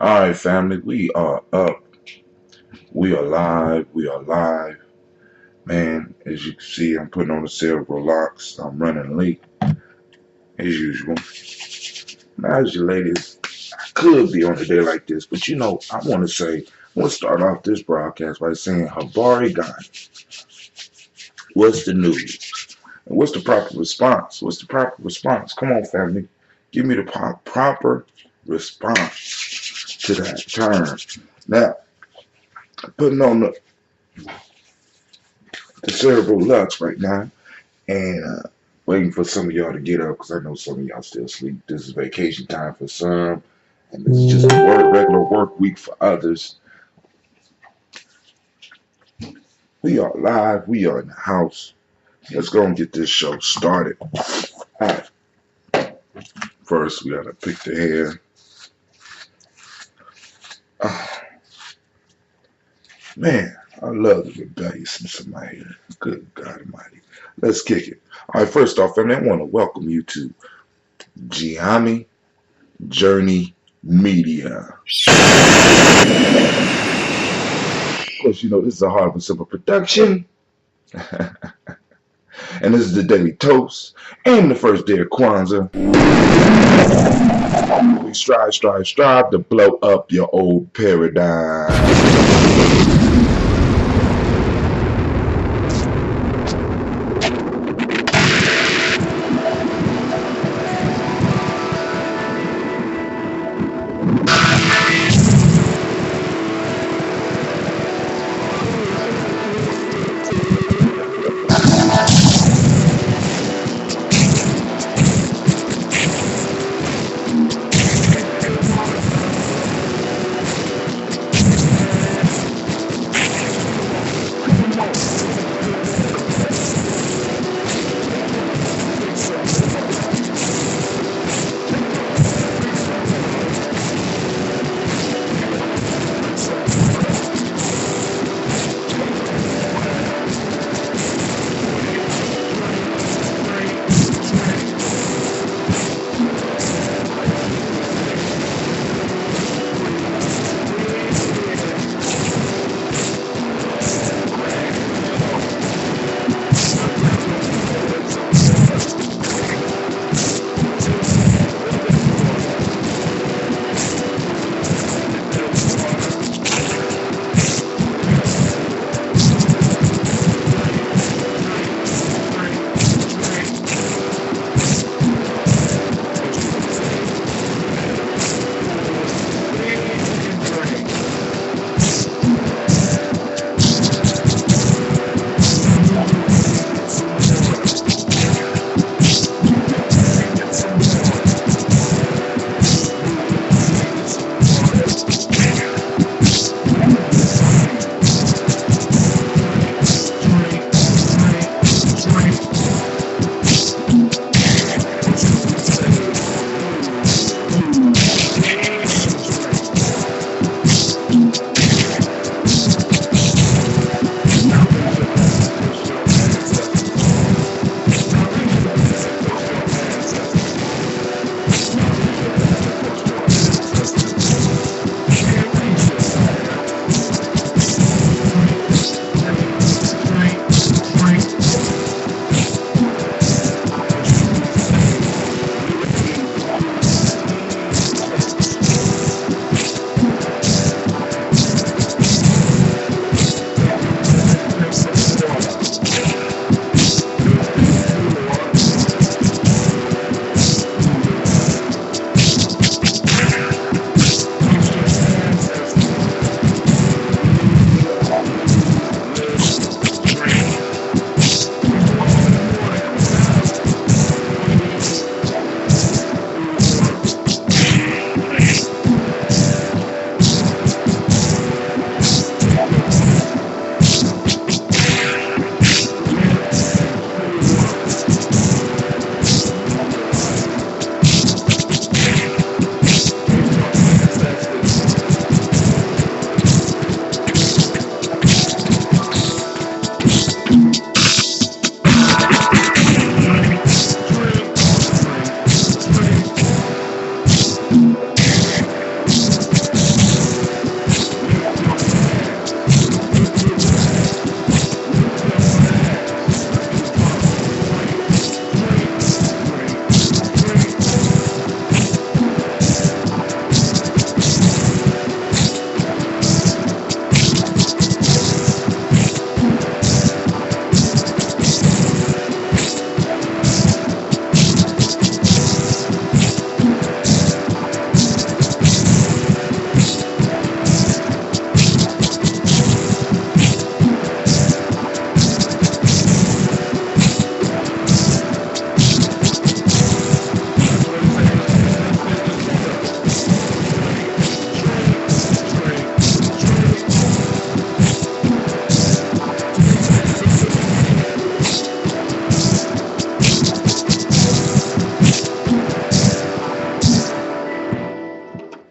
All right, family, we are up. We are live. We are live. Man, as you can see, I'm putting on the cerebral locks. I'm running late, as usual. Now, as you ladies, I could be on a day like this, but I want to start off this broadcast by saying, Habari Gye, what's the news? And what's the proper response? What's the proper response? Come on, family. Give me the proper response to that term. Now, putting on the cerebral lux right now and waiting for some of y'all to get up because I know some of y'all still sleep. This is vacation time for some, and this is just a regular work week for others. We are live. We are in the house. Let's go and get this show started. All right. First, we got to pick the hair. Oh, man, I love the rebelliousness of my hair. Good God Almighty. Let's kick it. All right, first off, family, I want to welcome you to Gye-Nyame Journey Media. Of course, this is a Hard and Simple production. And this is the Daily Toast and the first day of Kwanzaa. We strive to blow up your old paradigm.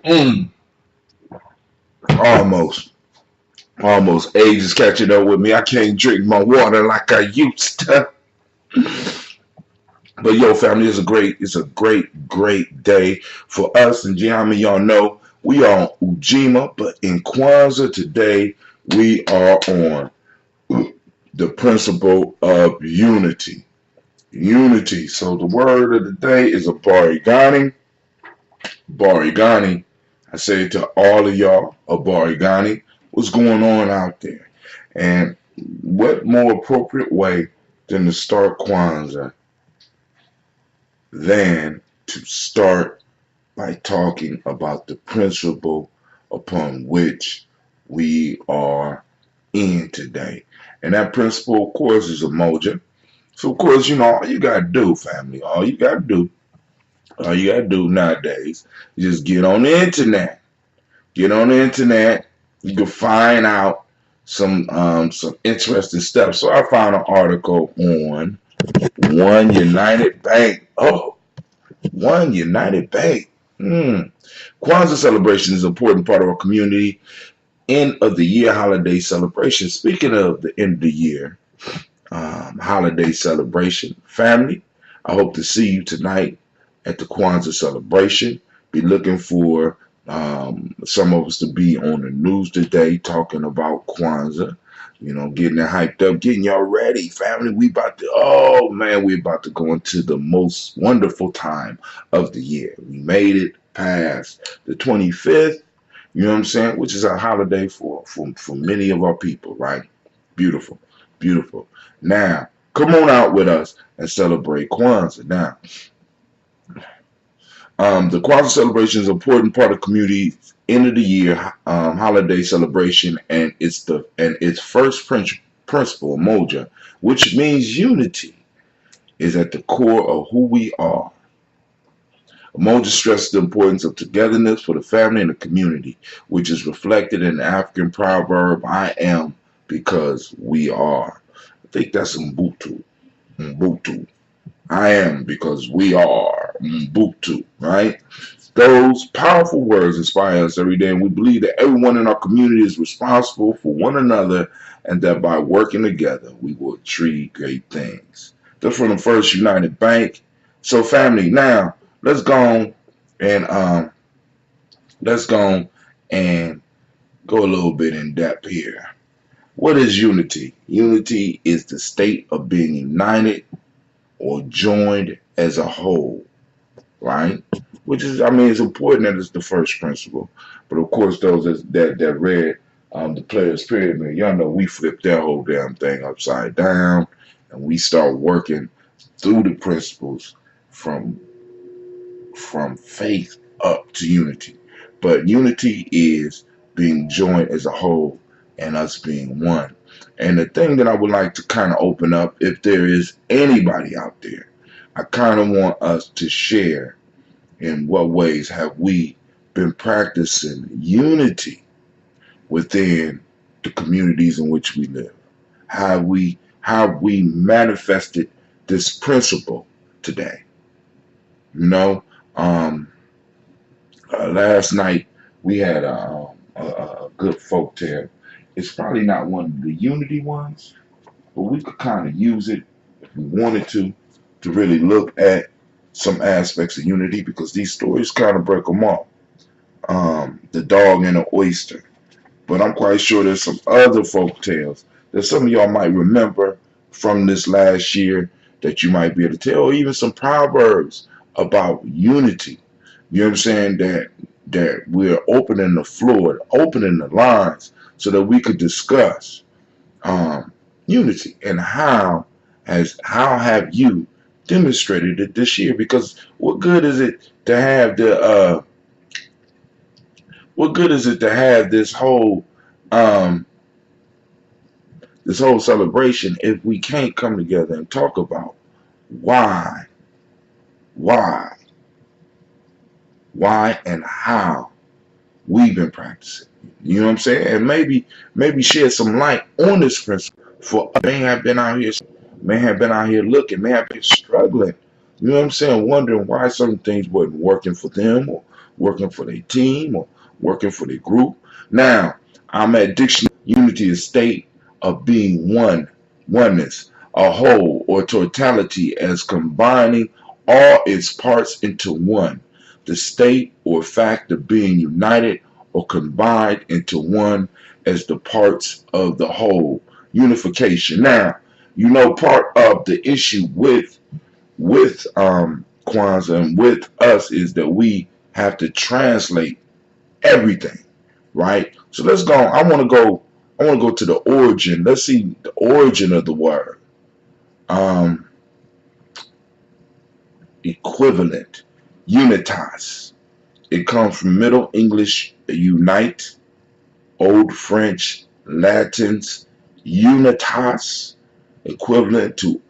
Mm, almost. Almost. Age is catching up with me. I can't drink my water like I used to. But yo, family, it's a great day for us. And Gye-Nyame, y'all know we are on Ujima, but in Kwanzaa today, we are on the principle of unity. Unity. So the word of the day is a barigani. Barigani. I say to all of y'all, a barigani. What's going on out there? And what more appropriate way than to start Kwanzaa than to start by talking about the principle upon which we are in today. And that principle, of course, is Umoja. So, of course, you know, all you got to do, family, all you got to do nowadays is just get on the internet. Get on the internet. You can find out some interesting stuff. So I found an article on One United Bank. Oh, One United Bank. Kwanzaa celebration is an important part of our community end of the year holiday celebration. Speaking of the end of the year holiday celebration, family, I hope to see you tonight at the Kwanzaa celebration. Be looking for some of us to be on the news today talking about Kwanzaa. You know, getting it hyped up, getting y'all ready, family. We about to go into the most wonderful time of the year. We made it past the 25th, you know what I'm saying? Which is a holiday for many of our people, right? Beautiful, beautiful. Now, come on out with us and celebrate Kwanzaa. Now, the Kwanzaa celebration is an important part of community's end of the year holiday celebration, and its first principle, Umoja, which means unity, is at the core of who we are. Umoja stresses the importance of togetherness for the family and the community, which is reflected in the African proverb, I am because we are. I think that's Ubuntu. Ubuntu. I am because we are. Ubuntu, right? Those powerful words inspire us every day, and we believe that everyone in our community is responsible for one another, and that by working together, we will achieve great things. That's from the First United Bank. So, family, now let's go and let's go and go a little bit in depth here. What is unity? Unity is the state of being united or joined as a whole, right? Which is, I mean, it's important that it's the first principle. But of course, those that read the Players Pyramid, y'all know we flipped that whole damn thing upside down, and we start working through the principles from faith up to unity. But unity is being joined as a whole and us being one. And the thing that I would like to kind of open up, if there is anybody out there, I kind of want us to share in what ways have we been practicing unity within the communities in which we live. How have we manifested this principle today? You know, last night we had a good folk tale. It's probably not one of the unity ones, but we could kind of use it if we wanted to really look at some aspects of unity, because these stories kind of break them up. The dog and the oyster. But I'm quite sure there's some other folk tales that some of y'all might remember from this last year that you might be able to tell, or even some proverbs about unity. You know what I'm saying? That we're opening the floor, opening the lines so that we could discuss unity and how have you demonstrated it this year? Because what good is it to have this whole celebration if we can't come together and talk about why why and how we've been practicing. You know what I'm saying? And maybe shed some light on this principle for may have been out here looking, may have been struggling You know what I'm saying? Wondering why certain things wasn't working for them or working for their team or working for their group. Now, I'm at dictionary. Unity is state of being one, oneness, a whole or totality as combining all its parts into one. The state or fact of being united or combined into one as the parts of the whole. Unification. Now, part of the issue with Kwanzaa and with us is that we have to translate everything, right? So let's go. I want to go to the origin. Let's see the origin of the word. Um, Equivalent, unitas. It comes from Middle English unite, Old French, Latin's unitas, equivalent to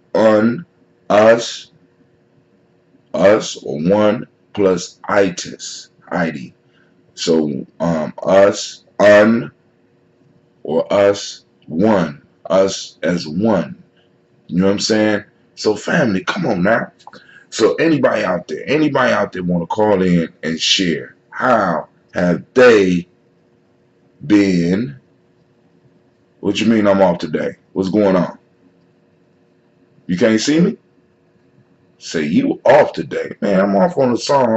us, or one plus itis, id. So us, or us, one, us as one. You know what I'm saying? So family, come on now. So anybody out there want to call in and share how have they been? What you mean I'm off today? What's going on? You can't see me? Say you off today. Man, I'm off on the song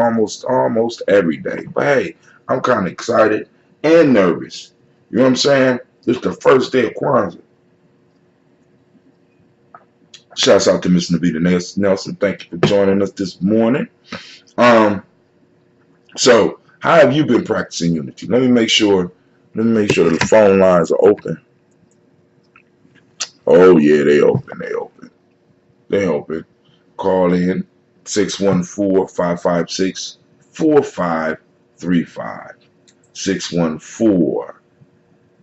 almost every day. But hey, I'm kind of excited and nervous. You know what I'm saying? This is the first day of Kwanzaa. Shouts out to Miss Navita Nelson. Thank you for joining us this morning. So how have you been practicing unity? Let me make sure the phone lines are open. Oh yeah, they open. Call in 614-556-4535.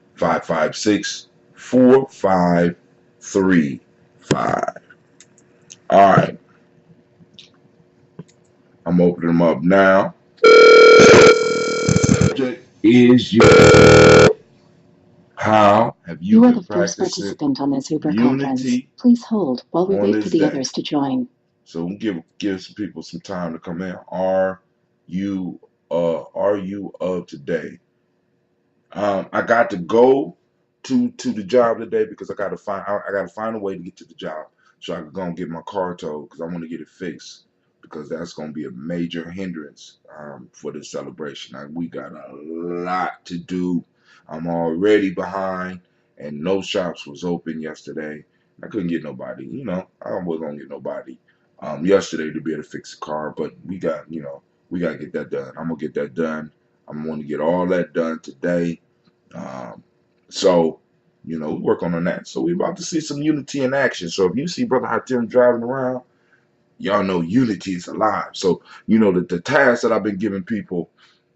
614-556-4535. All right, I'm opening them up now. Subject is you. How have you You are been the first practicing participant on this Uber conference. unity Please hold while we on wait for this the day? others to join. So we'll give some people some time to come in. Are you of today? I got to go to the job today because I gotta find a way to get to the job so I can go and get my car towed because I want to get it fixed because that's gonna be a major hindrance for this celebration. We got a lot to do. I'm already behind, and no shops was open yesterday. I couldn't get nobody. I wasn't gonna get nobody yesterday to be able to fix the car, but we gotta get that done. I'm gonna get that done. I'm gonna get all that done today. Um, so, we work on that. So we about to see some unity in action. So if you see Brother Hatim driving around, y'all know unity is alive. So, that the task that I've been giving people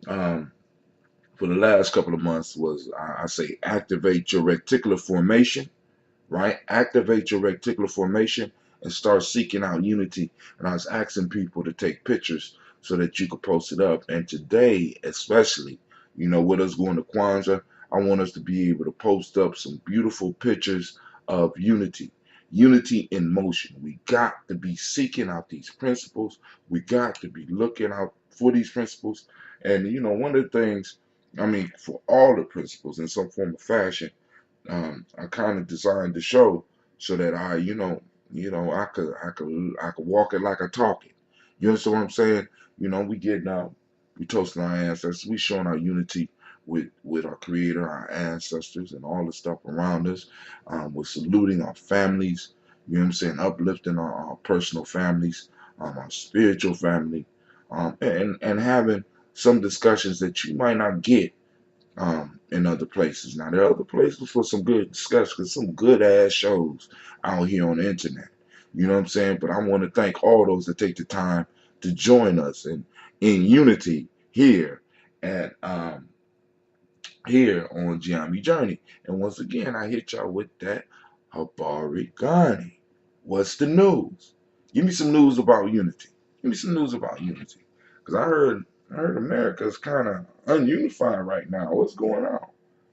um, for the last couple of months was, I say, activate your reticular formation, right? Activate your reticular formation and start seeking out unity. And I was asking people to take pictures so that you could post it up. And today, especially, with us going to Kwanzaa, I want us to be able to post up some beautiful pictures of unity. Unity in motion. We got to be seeking out these principles. We got to be looking out for these principles. And, one of the things, for all the principles in some form of fashion, I kind of designed the show so that I could walk it like I talk it. You understand what I'm saying? We getting out, we toasting our ancestors, we showing our unity with our Creator, our ancestors, and all the stuff around us. We're saluting our families. You know what I'm saying? Uplifting our personal families, our spiritual family, and having some discussions that you might not get in other places. Now there are other places for some good discussions, some good ass shows out here on the internet. You know what I'm saying? But I want to thank all those that take the time to join us in unity at here on Gye-Nyame Journey. And once again, I hit y'all with that Habari Ghani. What's the news? Give me some news about unity. Give me some news about unity. Because I heard America is kind of ununified right now. What's going on?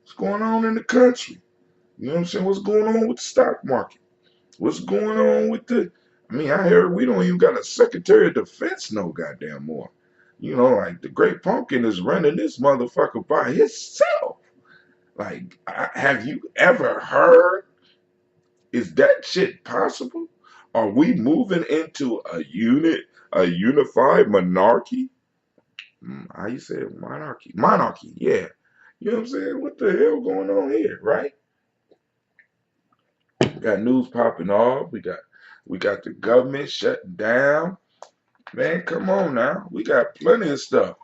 What's going on in the country? You know what I'm saying? What's going on with the stock market? What's going on with I mean, I heard we don't even got a Secretary of Defense no goddamn more. You know, like the Great Pumpkin is running this motherfucker by himself. Like, have you ever heard? Is that shit possible? Are we moving into a unified monarchy? How you say it? Monarchy? Monarchy, yeah. You know what I'm saying? What the hell going on here, right? We got news popping off. We got the government shutting down. Man, come on now. We got plenty of stuff.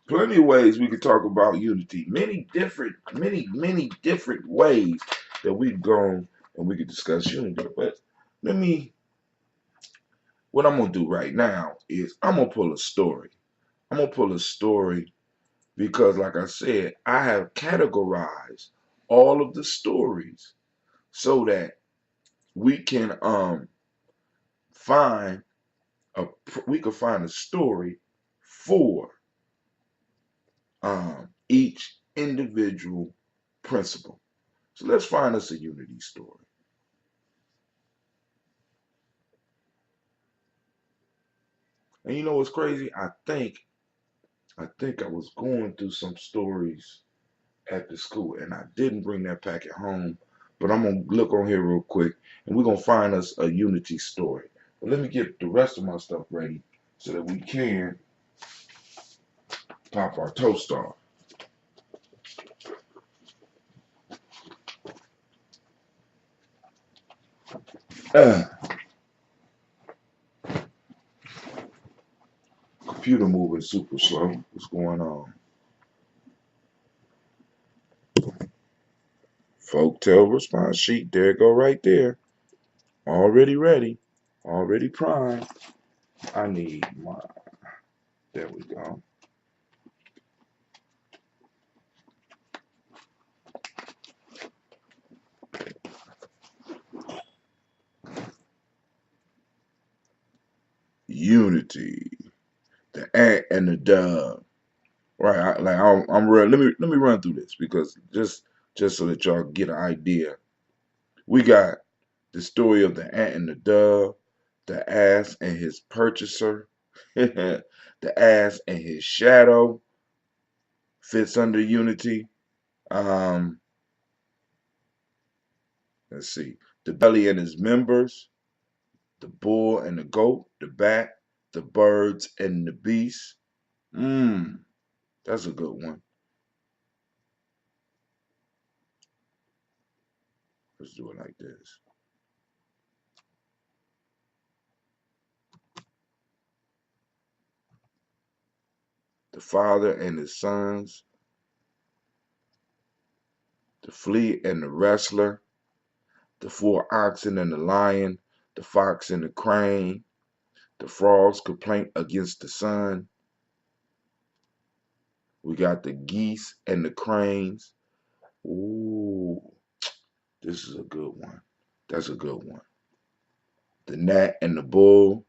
Plenty of ways we could talk about unity. Many different ways that we've gone and we could discuss unity. But let me, what I'm gonna do right now is I'm gonna pull a story. I'm gonna pull a story because, like I said, I have categorized all of the stories so that we can find a we could find a story for each individual principle. So let's find us a unity story. And you know what's crazy? I think I was going through some stories at the school and I didn't bring that packet home. But I'm gonna look on here real quick and we're gonna find us a unity story. But let me get the rest of my stuff ready so that we can pop our toast off. Uh, Computer moving super slow. What's going on? Folktale response sheet. There it go right there. Already ready. Already primed. I need my. There we go. Unity. The ant and the dove. Right. I'm real. Let me run through this because just so that y'all get an idea. We got the story of the ant and the dove, the ass and his purchaser, the ass and his shadow fits under unity. Um, let's see, the belly and his members, the bull and the goat, the bat, the birds and the beast. Mmm, that's a good one. Let's do it like this. The father and his sons, the flea and the wrestler, the four oxen and the lion, the fox and the crane, the frog's complaint against the sun. We got the geese and the cranes. Ooh, this is a good one. That's a good one. The gnat and the bull,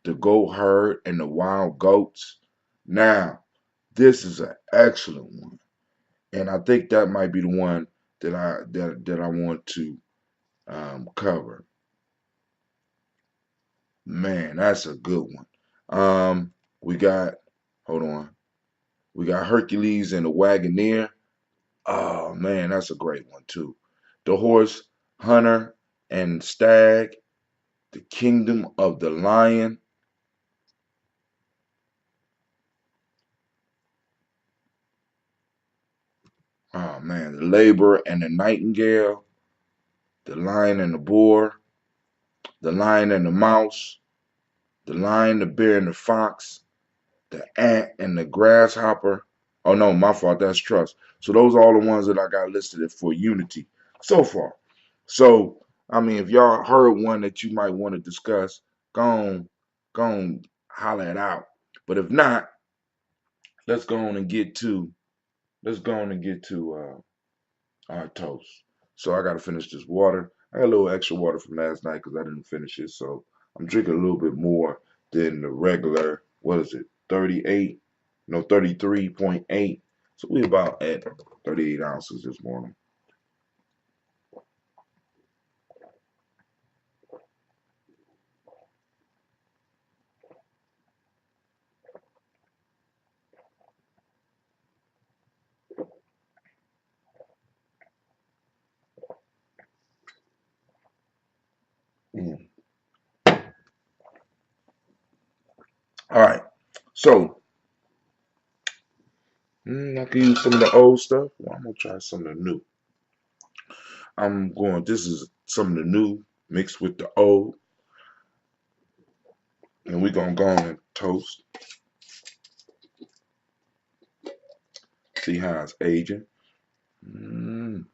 the goat herd and the wild goats. Now, this is an excellent one, and I think that might be the one that I want to cover. Man, that's a good one. We got, hold on, we got Hercules and the Wagoneer. Oh man, that's a great one too. The horse, hunter, and stag. The kingdom of the lion. Oh man, the labor and the nightingale. The lion and the boar. The lion and the mouse. The lion, the bear, and the fox. The ant and the grasshopper. Oh no, my fault. That's trust. So those are all the ones that I got listed for unity so far. So I mean, if y'all heard one that you might want to discuss, go on, holler it out. But if not, let's go on and get to let's go on and get to our toast. So I got to finish this water. I got a little extra water from last night because I didn't finish it. So I'm drinking a little bit more than the regular. What is it? 38? No, 33.8. So we about at 38 ounces this morning. So, I can use some of the old stuff. Well, I'm going to try some of the new. This is some of the new mixed with the old. And we're going to go on and toast. See how it's aging. Mm.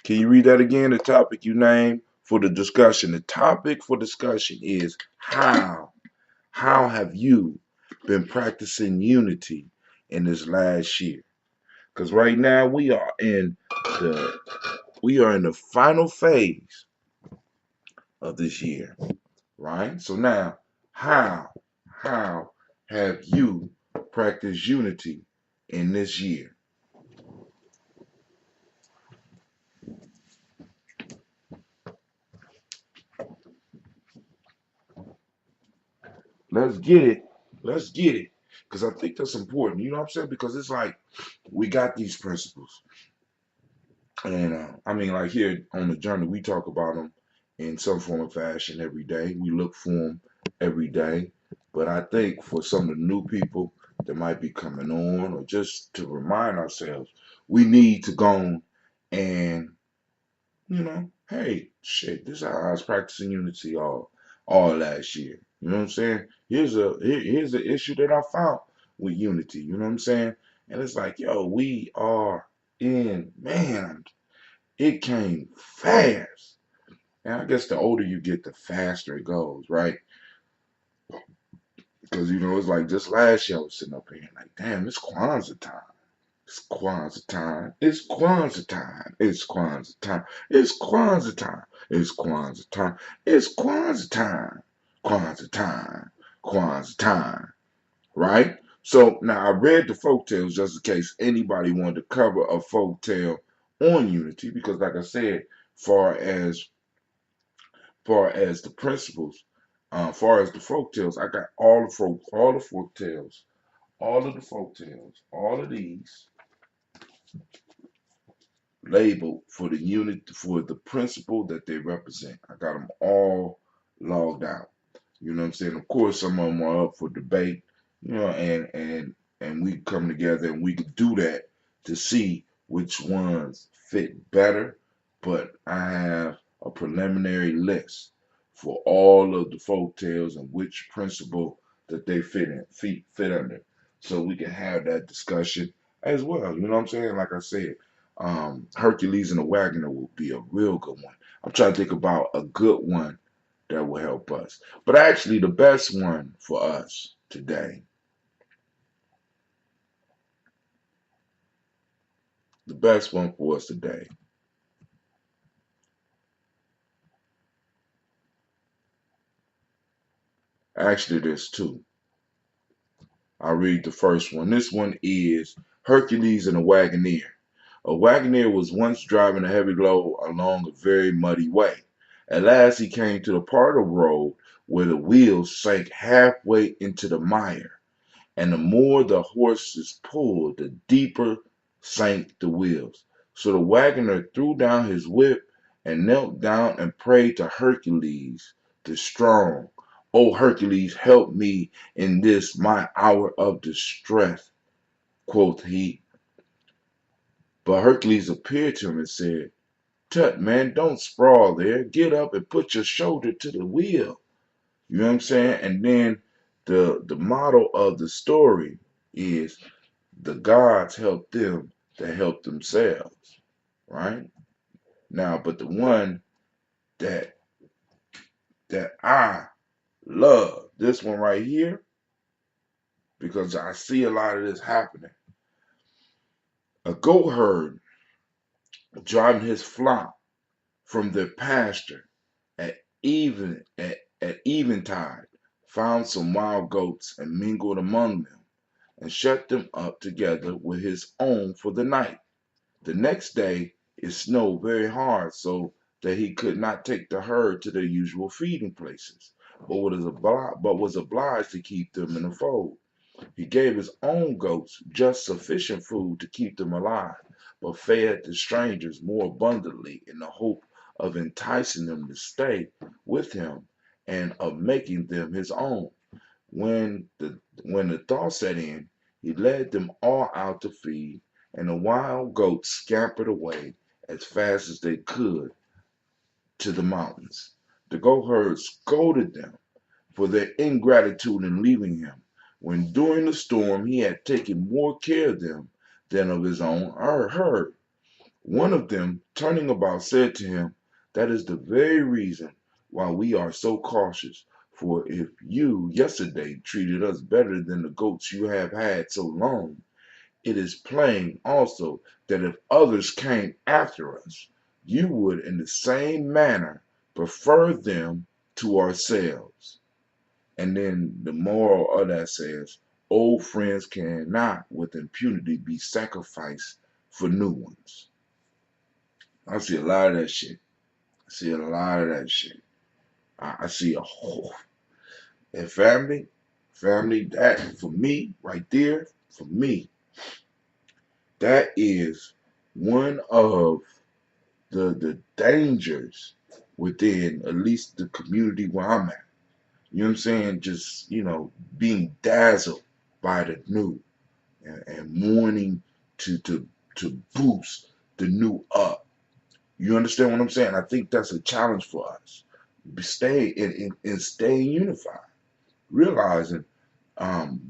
Can you read that again? The topic you named for the discussion. The topic for discussion is how. How have you been practicing unity in this last year? Because right now the we are in the final phase of this year, right? So now, how have you practiced unity in this year? Let's get it. Let's get it. Because I think that's important. You know what I'm saying? Because it's like we got these principles. And I mean, like here on the journey, we talk about them in some form of fashion every day. We look for them every day. But I think for some of the new people that might be coming on, or just to remind ourselves, we need to go and, hey, shit, this is how I was practicing unity all last year. You know what I'm saying? Here's an issue that I found with unity. You know what I'm saying? And it's like, yo, we are in, man, it came fast. And I guess the older you get, the faster it goes, right? Because, it's like just last year I was sitting up here like, damn, it's Kwanzaa time. It's Kwanzaa time. It's Kwanzaa time. It's Kwanzaa time. It's Kwanzaa time. It's Kwanzaa time. It's Kwanzaa time. Kwanzaa time. Kwanzaa time. Right? So now I read the folk tales just in case anybody wanted to cover a folk tale on unity, because like I said, far as far as the principles, far as the folk tales, I got all the folk tales, all of the folk tales, all of these labeled for the unit, for the principle that they represent. I got them all logged out. You know what I'm saying? Of course, some of them are up for debate. And we come together and we can do that to see which ones fit better. But I have a preliminary list for all of the folk tales and which principle that they fit under, so we can have that discussion as well. You know what I'm saying? Like I said, Hercules and the Wagoner will be a real good one. I'm trying to think about a good one that will help us. But actually, the best one for us today, the best one for us today, actually, there's two. I'll read the first one. This one is Hercules and a Wagoner. A wagoner was once driving a heavy load along a very muddy way. At last he came to the part of the road where the wheels sank halfway into the mire, and the more the horses pulled, the deeper sank the wheels. So the wagoner threw down his whip and knelt down and prayed to Hercules the strong. O Hercules, help me in this my hour of distress, quoth he. But Hercules appeared to him and said, Tut, man, don't sprawl there. Get up and put your shoulder to the wheel. You know what I'm saying? And then the motto of the story is the gods help them that help themselves. Right? Now, but the one that I love, this one right here, because I see a lot of this happening. A goat herd driving his flock from their pasture at at eventide found some wild goats and mingled among them, and shut them up together with his own for the night. The next day it snowed very hard, so that he could not take the herd to their usual feeding places, but was obliged to keep them in the fold. He gave his own goats just sufficient food to keep them alive, but fed the strangers more abundantly in the hope of enticing them to stay with him and of making them his own. When the thaw set in, he led them all out to feed, and the wild goats scampered away as fast as they could to the mountains. The goatherds scolded them for their ingratitude in leaving him, when during the storm he had taken more care of them than of his own herd. One of them, turning about, said to him, "That is the very reason why we are so cautious. For if you yesterday treated us better than the goats you have had so long, it is plain also that if others came after us, you would in the same manner prefer them to ourselves." And then the moral of that says, old friends cannot with impunity be sacrificed for new ones. I see a lot of that shit. I see a lot of that shit. I see a whole and family, that for me, right there, for me, that is one of the dangers within at least the community where I'm at. You know what I'm saying? Just, being dazzled by the new and wanting to boost the new up. You understand what I'm saying? I think that's a challenge for us. Stay unified, realizing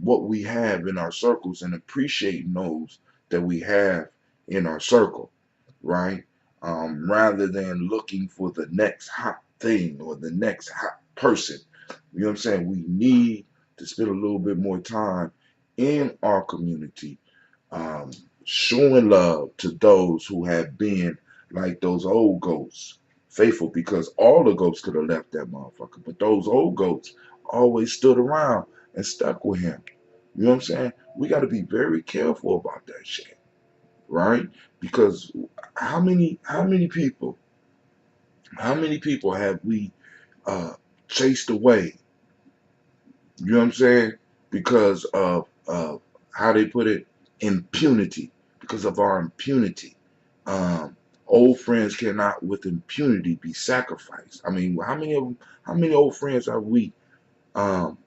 what we have in our circles and appreciating those that we have in our circle, right? Rather than looking for the next hot thing or the next hot person. You know what I'm saying? We need to spend a little bit more time in our community, um, showing love to those who have been like those old goats, faithful, because all the goats could have left that motherfucker, but those old goats always stood around and stuck with him. You know what I'm saying? We got to be very careful about that shit, right? Because how many people have we uh, chased away? You know what I'm saying? Because of how they put it, impunity. Because of our impunity, um, old friends cannot with impunity be sacrificed. I mean, how many old friends have we um,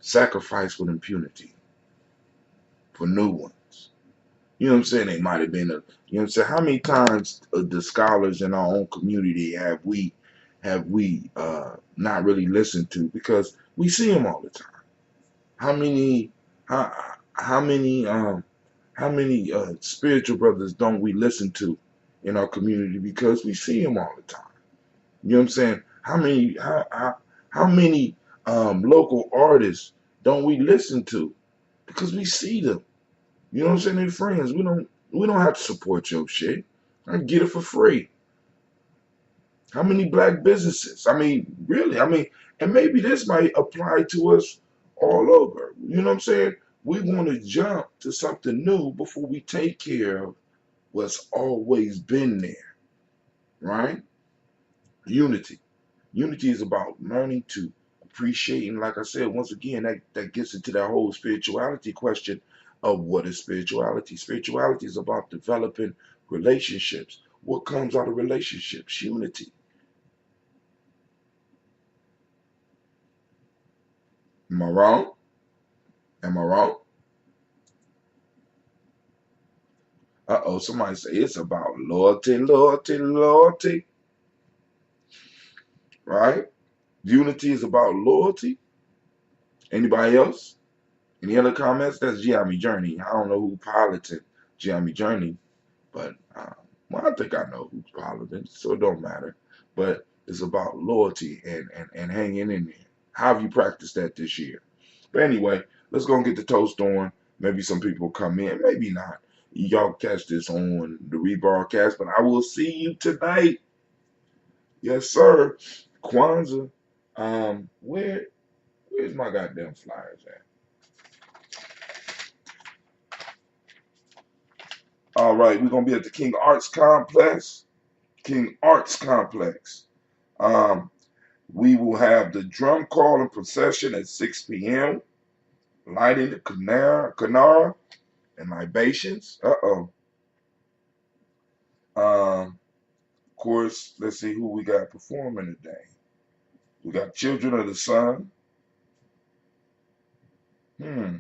sacrificed with impunity for new ones? You know what I'm saying? They might have been you know what I'm saying? How many times the scholars in our own community have we not really listened to because we see them all the time? How many how how many spiritual brothers don't we listen to in our community because we see them all the time? You know what I'm saying? How many local artists don't we listen to because we see them? You know what I'm saying? They're friends. We don't have to support your shit. I can get it for free. How many black businesses? I mean, really, and maybe this might apply to us all over. You know what I'm saying? We want to jump to something new before we take care of what's always been there, right? Unity. Unity is about learning to appreciate, and like I said, once again, that gets into that whole spirituality question of what is spirituality. Spirituality is about developing relationships. What comes out of relationships? Unity. Am I wrong? Am I wrong? Uh-oh, somebody say it's about loyalty, loyalty, loyalty, right? Unity is about loyalty. Anybody else? Any other comments? That's Gye-Nyame Journey. I don't know who piloted Gye-Nyame Journey, but well, I think I know who's piloting, so it don't matter. But it's about loyalty and hanging in there. How have you practiced that this year? But anyway, let's go and get the toast on. Maybe some people come in, maybe not. Y'all catch this on the rebroadcast, but I will see you tonight. Yes, sir. Kwanzaa. Where's my goddamn flyers at? All right, we're gonna be at the King Arts Complex. King Arts Complex. Um, we will have the drum call and procession at 6 p.m. Lighting the Kanara and libations. Of course, let's see who we got performing today. We got Children of the Sun. Hmm.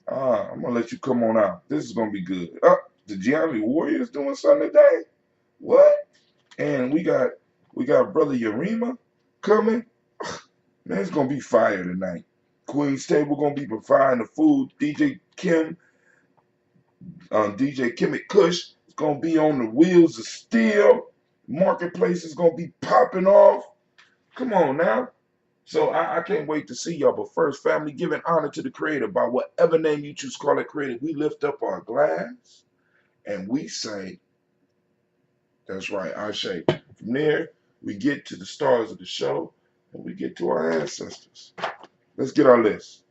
I'm gonna let you come on out. This is gonna be good. The Gye-Nyame Warriors doing something today. What? And we got brother Ujima coming. Man, it's gonna be fire tonight. Queen's Table gonna be providing the food. DJ Kimmit Kush is gonna be on the wheels of steel. Marketplace is gonna be popping off. Come on now. So I can't wait to see y'all. But first, family, giving honor to the Creator by whatever name you choose to call it Creator. We lift up our glass and we say, that's right, I say. From there, we get to the stars of the show and we get to our ancestors. Let's get our list.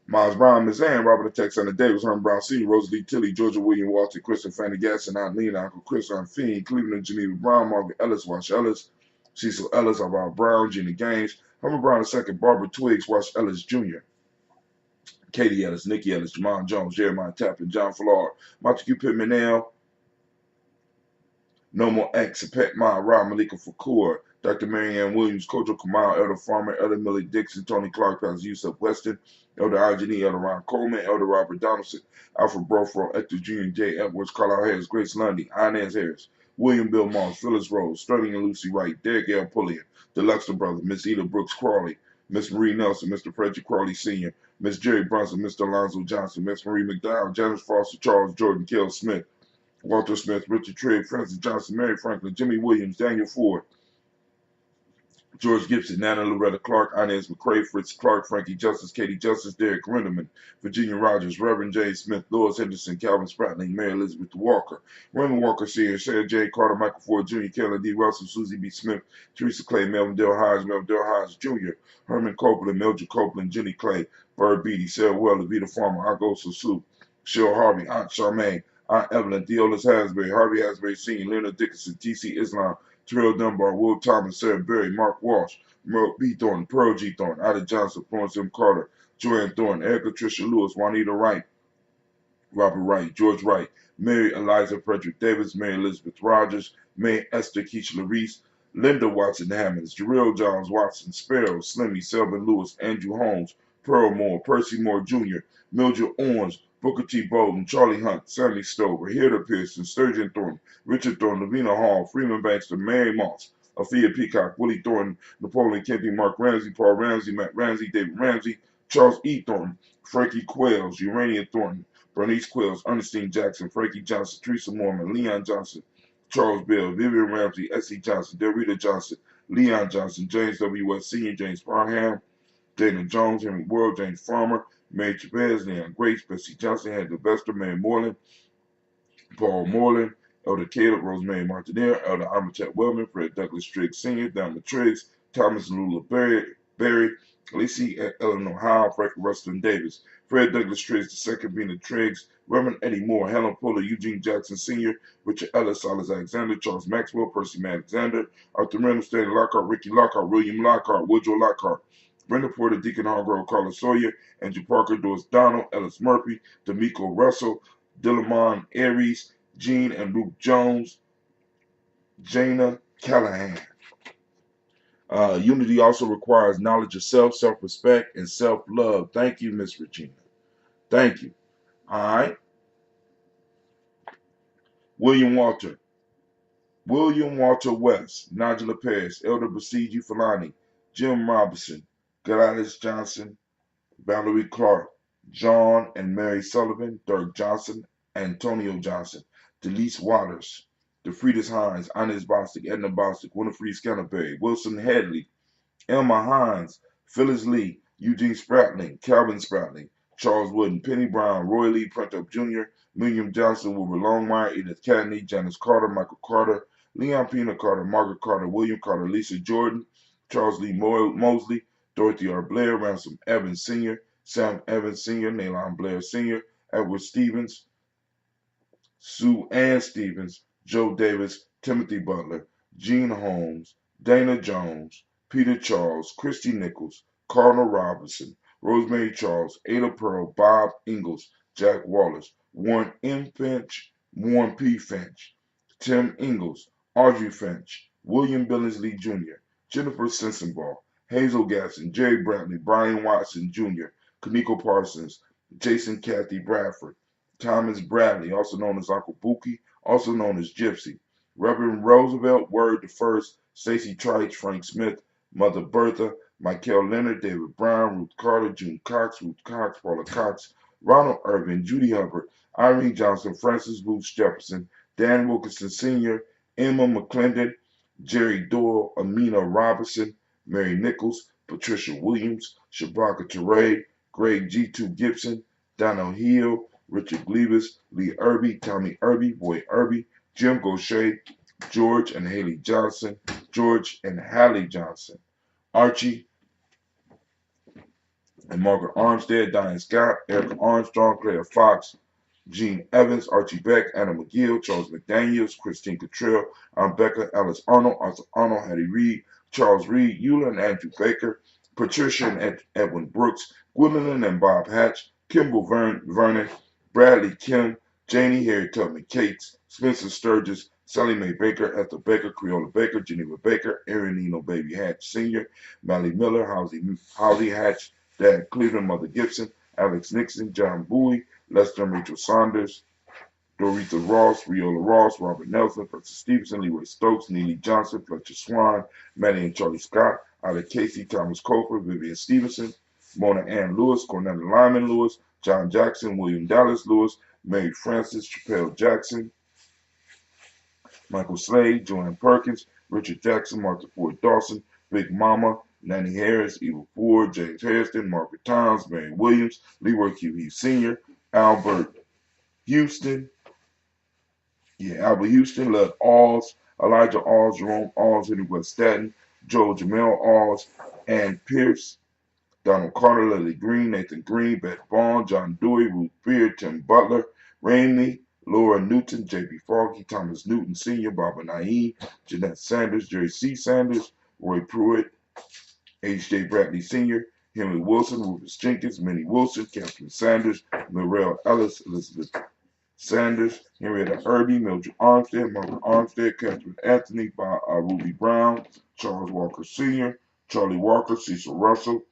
Miles Brown, Miss Ann, Robert Alexander Davis, Herman Brown Sr., Rosalie Tilley, Georgia William Walter, Kristen Fanny Gasson, Aunt Lena, Uncle Chris, Aunt Fiend, Cleveland Geneva Brown, Margaret Ellis, Wash Ellis, Cecil Ellis, Alvaro Brown, Gina Gaines, Herman Brown II, Barbara Twiggs, Wash Ellis Jr., Katie Ellis, Nikki Ellis, Jamon Jones, Jeremiah Tappan, John Flard, Montague Pittman L, No More X, Pet Ma, Rob Malika Fakur, Dr. Marianne Williams, Kojo Kamal, Elder Farmer, Elder Millie Dixon, Tony Clark, Pastor Yusuf Weston, Elder Algeny, Elder Ron Coleman, Elder Robert Donaldson, Alfred Brofro, Hector Jr., J. Edwards, Carlisle Harris, Grace Lundy, Inez Harris, William Bill Moss, Phyllis Rose, Sterling and Lucy Wright, Derek L. Pulliam, the Luxor Brothers, Miss Eda Brooks Crawley, Miss Marie Nelson, Mr. Frederick Crawley Sr., Miss Jerry Brunson, Mr. Alonzo Johnson, Miss Marie McDowell, Janice Foster, Charles Jordan, Kell Smith, Walter Smith, Richard Trigg, Francis Johnson, Mary Franklin, Jimmy Williams, Daniel Ford, George Gibson, Nana Loretta Clark, Inez McCrae, Fritz Clark, Frankie Justice, Katie Justice, Derek Renderman, Virginia Rogers, Reverend James Smith, Lois Henderson, Calvin Spratling, Mary Elizabeth Walker, Raymond Walker Sr., Sarah J. Carter, Michael Ford Jr., Kellen D. Russell, Susie B. Smith, Teresa Clay, Melvin Dale Hodge Jr., Herman Copeland, Mildred Copeland, Jenny Clay, Bird Beatty, Sarah Weller, Vita Farmer, Argosa Sue, Cheryl Harvey, Aunt Charmaine, Aunt Evelyn, Deolis Hasbury, Harvey Hasbury Sr., Leonard Dickinson, T.C. Islam, Terrell Dunbar, Will Thomas, Sarah Berry, Mark Walsh, Merle B. Thornton, Pearl G. Thornton, Ida Johnson, Florence M. Carter, Joanne Thornton, Erica Tricia Lewis, Juanita Wright, Robert Wright, George Wright, Mary Eliza Frederick Davis, Mary Elizabeth Rogers, May Esther Keisha Larice, Linda Watson Hammonds, Jarrell Johns Watson, Sparrow, Slimmy, Selvin Lewis, Andrew Holmes, Pearl Moore, Percy Moore Jr., Mildred Owens, Booker T. Bolden, Charlie Hunt, Sammy Stover, Hilda Pearson, Sturgeon Thornton, Richard Thornton, Lavina Hall, Freeman Baxter, Mary Moss, Althea Peacock, Willie Thornton, Napoleon Kempy, Mark Ramsey, Paul Ramsey, Matt Ramsey, David Ramsey, Charles E. Thornton, Frankie Quails, Urania Thornton, Bernice Quills, Ernestine Jackson, Frankie Johnson, Teresa Mormon, Leon Johnson, Charles Bill, Vivian Ramsey, S.E. Johnson, Delrita Johnson, Leon Johnson, James W. West Sr., James Parham, Dana Jones, Henry World, James Farmer, Mary Chavez, Leon Grace, Bessie Johnson, Heather Vester, Mary Moreland, Paul Moreland, Elder Caleb, Rosemary Martinez, Elder Amatet Wellman, Fred Douglas Triggs Sr., Donna Triggs, Thomas and Lula Berry, Lacey Eleanor Howe, Frank Rustin Davis, Fred Douglas Triggs II, Vina Triggs, Reverend Eddie Moore, Helen Fuller, Eugene Jackson Sr., Richard Ellis, Silas Alexander, Charles Maxwell, Percy Alexander, Arthur Randall, Stanley Lockhart, Ricky Lockhart, William Lockhart, Woodrow Lockhart, Brenda Porter, Deacon Hargrove, Carla Sawyer, Andrew Parker, Doris Donald, Ellis Murphy, D'Amico Russell, Dillamon Aries, Gene and Luke Jones, Jana Callahan. Unity also requires knowledge of self, self-respect, and self-love. Thank you, Miss Regina. Thank you. All right. William Walter West, Nigella Paris, Elder Basiji Falani, Jim Robinson, Gladys Johnson, Valerie Clark, John and Mary Sullivan, Dirk Johnson, Antonio Johnson, Delise Waters, DeFridas Hines, Inez Bostic, Edna Bostic, Winifred Scanterbury, Wilson Hadley, Elma Hines, Phyllis Lee, Eugene Spratling, Calvin Spratling, Charles Wooden, Penny Brown, Roy Lee Prentup Jr., William Johnson, Wilbur Longmire, Edith Cadney, Janice Carter, Michael Carter, Leon Pena Carter, Margaret Carter, William Carter, Lisa Jordan, Charles Lee Mosley, Dorothy R. Blair, Ransom Evans Sr., Sam Evans Sr., Nalon Blair Sr., Edward Stevens, Sue Ann Stevens, Joe Davis, Timothy Butler, Gene Holmes, Dana Jones, Peter Charles, Christy Nichols, Cardinal Robinson, Rosemary Charles, Ada Pearl, Bob Ingalls, Jack Wallace, Warren M. Finch, Warren P. Finch, Tim Ingalls, Audrey Finch, William Billingsley Jr., Jennifer Sensenbaugh, Hazel Gasson, Jerry Brantley, Brian Watson Jr., Kaniko Parsons, Jason Kathy Bradford, Thomas Bradley, also known as Uncle Buki, also known as Gypsy, Reverend Roosevelt, Word the First, Stacey Trice, Frank Smith, Mother Bertha, Michael Leonard, David Brown, Ruth Carter, June Cox, Paula Cox, Ronald Irvin, Judy Hubbard, Irene Johnson, Francis Booth Jefferson, Dan Wilkinson Sr., Emma McClendon, Jerry Doyle, Amina Robinson, Mary Nichols, Patricia Williams, Shabaka Teray, Greg G2 Gibson, Donald Hill, Richard Gleavis, Lee Irby, Tommy Irby, Boy Irby, Jim Gaucher, George and Haley Johnson, George and Hallie Johnson, Archie and Margaret Armstead, Diane Scott, Erica Armstrong, Claire Fox, Gene Evans, Archie Beck, Anna McGill, Charles McDaniels, Christine Cottrell, Becca, Alice Arnold, Arthur Arnold, Hattie Reed, Charles Reed, Eula and Andrew Baker, Patricia and Edwin Brooks, Gwendolyn and Bob Hatch, Kimball Vernon, Bradley Kim, Janie Harry Tubman Cates, Spencer Sturgis, Sally Mae Baker, Ethel Baker, Creola Baker, Geneva Baker, Aaron Eno Baby Hatch Sr., Mally Miller, Halsey Hatch, Dad Cleveland, Mother Gibson, Alex Nixon, John Bowie, Lester and Rachel Saunders, Doretha Ross, Riola Ross, Robert Nelson, Francis Stevenson, Leroy Stokes, Neely Johnson, Fletcher Swan, Maddie and Charlie Scott, Ida Casey, Thomas Coker, Vivian Stevenson, Mona Ann Lewis, Cornetta Lyman Lewis, John Jackson, William Dallas Lewis, Mary Francis, Chappelle Jackson, Michael Slade, Joanne Perkins, Richard Jackson, Martha Ford Dawson, Big Mama, Nanny Harris, Eva Ford, James Hairston, Margaret Towns, Mary Williams, Leroy Q. Hughes Sr., Albert Houston, Albert Houston, Lud Alls, Elijah Alls, Jerome Alls, Henry West Staten, Joe Jamel Alls, Ann Pierce, Donald Carter, Lily Green, Nathan Green, Beth Vaughn, John Dewey, Ruth Beard, Tim Butler, Rainey, Laura Newton, J.B. Foggy, Thomas Newton Sr., Barbara Naeem, Jeanette Sanders, Jerry C. Sanders, Roy Pruitt, H.J. Bradley Sr., Henry Wilson, Rufus Jenkins, Minnie Wilson, Catherine Sanders, Mirelle Ellis, Elizabeth Sanders, Henrietta Irby, Mildred Armstead, Margaret Armstead, Catherine Anthony, Ruby Brown, Charles Walker Sr., Charlie Walker, Cecil Russell,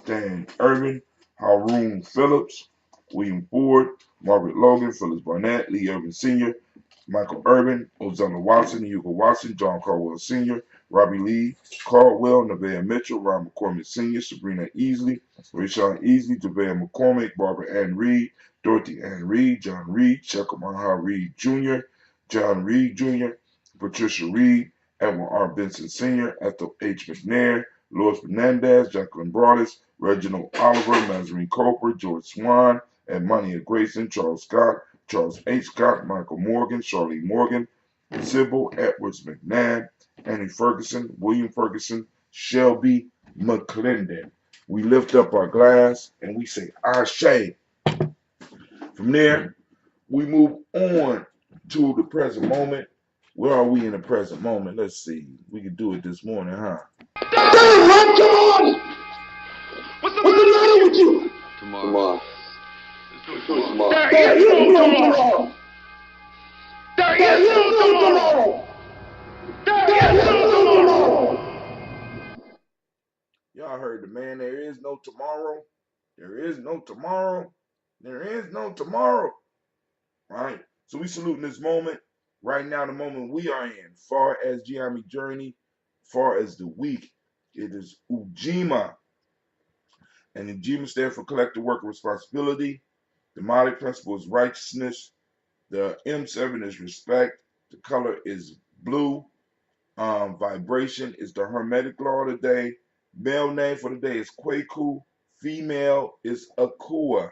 Dan Irvin, Haroon Phillips, William Ford, Margaret Logan, Phyllis Barnett, Lee Irvin Sr., Michael Urban, Ozana Watson, Hugo Watson, John Caldwell Sr., Robbie Lee, Caldwell, Nevaeh Mitchell, Ron McCormick Sr., Sabrina Easley, Rayshawn Easley, Javea McCormick, Barbara Ann Reed, Dorothy Ann Reed, John Reed, Shekamaha Reed Jr., John Reed Jr., Patricia Reed, Edwin R. Benson Sr., Ethel H. McNair, Lois Fernandez, Jacqueline Broadus, Reginald Oliver, Nazarene Coper, George Swan, Edmonia Grayson, Charles Scott, Charles H. Scott, Michael Morgan, Charlie Morgan, Sybil Edwards McNabb, Annie Ferguson, William Ferguson, Shelby McClendon. We lift up our glass and we say, Ashe. From there, we move on to the present moment. Where are we in the present moment? Let's see. We can do it this morning, huh? Damn, man, come on! What's the matter with you? Tomorrow. Let's do it tomorrow. There is no tomorrow! There is no tomorrow! There is no tomorrow! Y'all heard the man, there is no tomorrow. There is no tomorrow. There is no tomorrow. Right? So we saluting this moment. Right now, the moment we are in, far as Gye-Nyame journey, far as the week, it is Ujima. And Ujima stands for collective work and responsibility. The Mali principle is righteousness. The M7 is respect. The color is blue. Vibration is the Hermetic law of the day. Male name for the day is Kwaku. Female is Akua.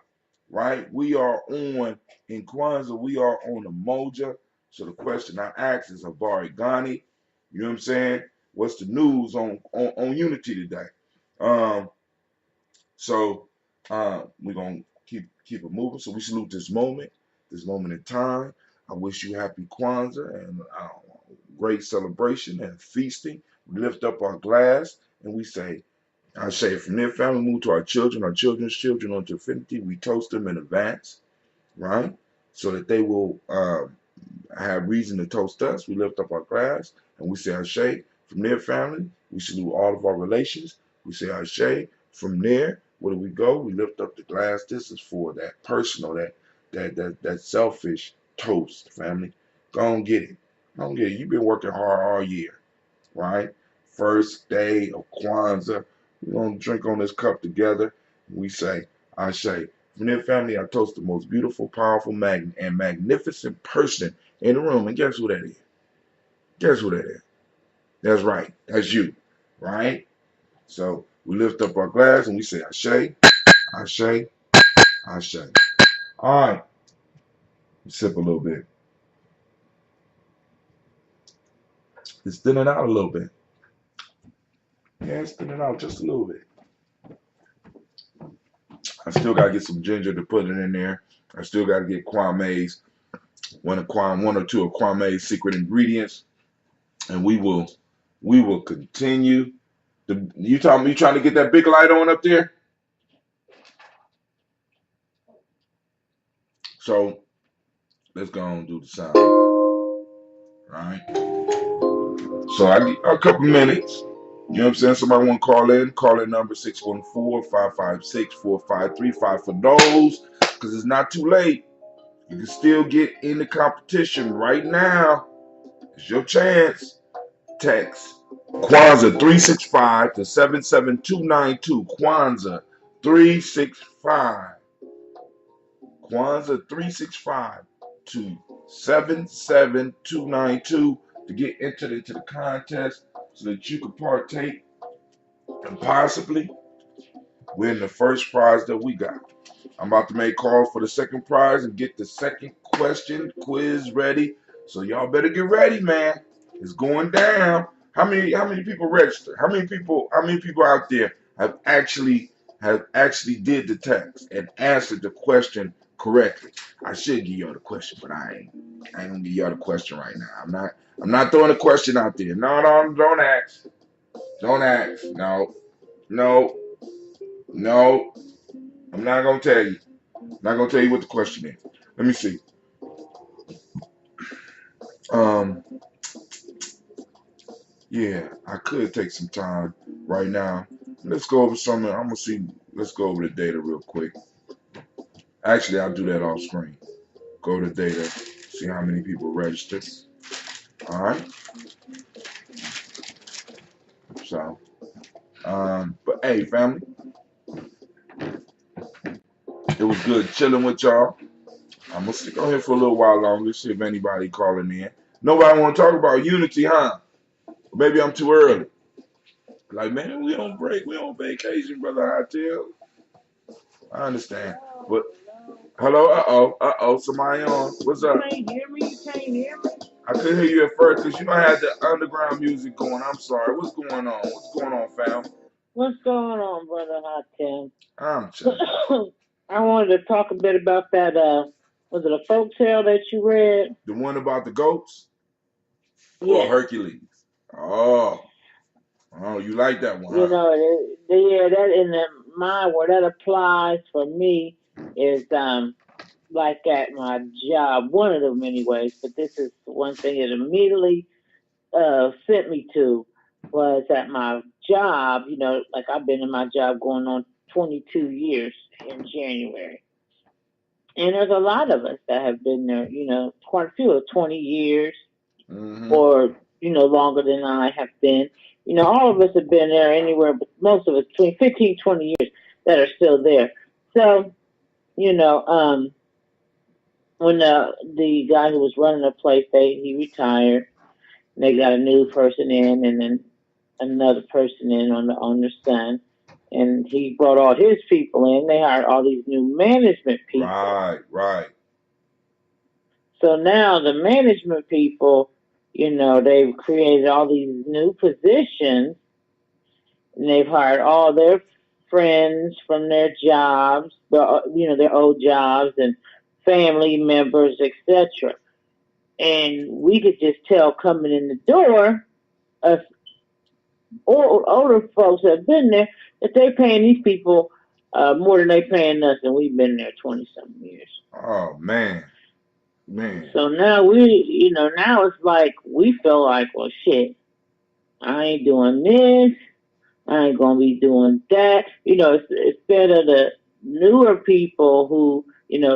Right? We are on, in Kwanzaa, we are on Umoja. So the question I ask is Habari Ghani. You know what I'm saying? What's the news on Unity today? We're going to keep it moving. So we salute this moment in time. I wish you happy Kwanzaa and great celebration and feasting. We lift up our glass and we say, I say from their family, move to our children's children unto infinity. We toast them in advance, right? So that they will have reason to toast us. We lift up our glass and we say, Ashe, from their family, we salute all of our relations. We say Ashe. From there, where do we go? We lift up the glass. This is for that personal, that selfish toast, family. Go and get it. Go and get it. You've been working hard all year, right? First day of Kwanzaa. We're going to drink on this cup together. We say, Ashe. From there, family, I toast the most beautiful, powerful, and magnificent person in the room. And guess who that is? Guess who that is? That's right. That's you, right? So we lift up our glass and we say, Ashe, Ashe, Ashe. All right. Sip a little bit. It's thinning out a little bit. Yeah, it's thinning out just a little bit. I still got to get some ginger to put it in there. I still got to get Kwame's, one or two of Kwame's secret ingredients. And we will continue. You trying to get that big light on up there? So let's go and do the sound. Right? So I get a couple minutes. You know what I'm saying? Somebody want to call in? Call in number 614-556-4535 for those, because it's not too late. You can still get in the competition right now. It's your chance. Text Kwanzaa 365 to 77292. Kwanzaa 365. Kwanzaa 365 to 77292 to get entered into the contest so that you can partake and possibly win the first prize that we got. I'm about to make calls for the second prize and get the second question quiz ready. So y'all better get ready, man. It's going down. How many people registered? How many people out there have actually did the test and answered the question correctly? I should give y'all the question, but I ain't gonna give y'all the question right now. I'm not throwing a question out there. No, don't ask. Don't ask. No. I'm not gonna tell you. I'm not gonna tell you what the question is. Let me see. Yeah, I could take some time right now. Let's go over something. I'm gonna see. Let's go over the data real quick. Actually, I'll do that off screen. Go to data, see how many people registered. All right. So, but hey, family, it was good chilling with y'all. I'm gonna stick on here for a little while longer. See if anybody calling in. Nobody want to talk about unity, huh? Maybe I'm too early. Like, man, we on break. We on vacation, brother Hotel. I understand. But hello, somebody on. What's up? You can't hear me? You can't hear me? I couldn't hear you at first because you know I had the underground music going. I'm sorry. What's going on? What's going on, fam? What's going on, Brother Hot Tim? I'm chilling. I wanted to talk a bit about that, was it a folk tale that you read? The one about the goats? Yeah. Or Hercules? Oh, you like that one, You huh? know, yeah, that in my where that applies for me is like at my job, one of them anyways, but this is one thing it immediately sent me to was at my job, you know, like I've been in my job going on 22 years in January. And there's a lot of us that have been there, you know, quite a few of 20 years or, you know, longer than I have been. You know, all of us have been there anywhere, but most of us between 15, 20 years that are still there. So, you know, when the guy who was running the place, he retired. They got a new person in, and then another person in on the son, and he brought all his people in. They hired all these new management people. Right. So now the management people, you know, they've created all these new positions, and they've hired all their friends from their jobs, you know, their old jobs and family members, etc. And we could just tell coming in the door, older folks that have been there that they're paying these people more than they paying us, and we've been there 20-something years. Oh man. So now now it's like we feel like, well, shit, I ain't doing this. I ain't gonna be doing that. Instead of the newer people who,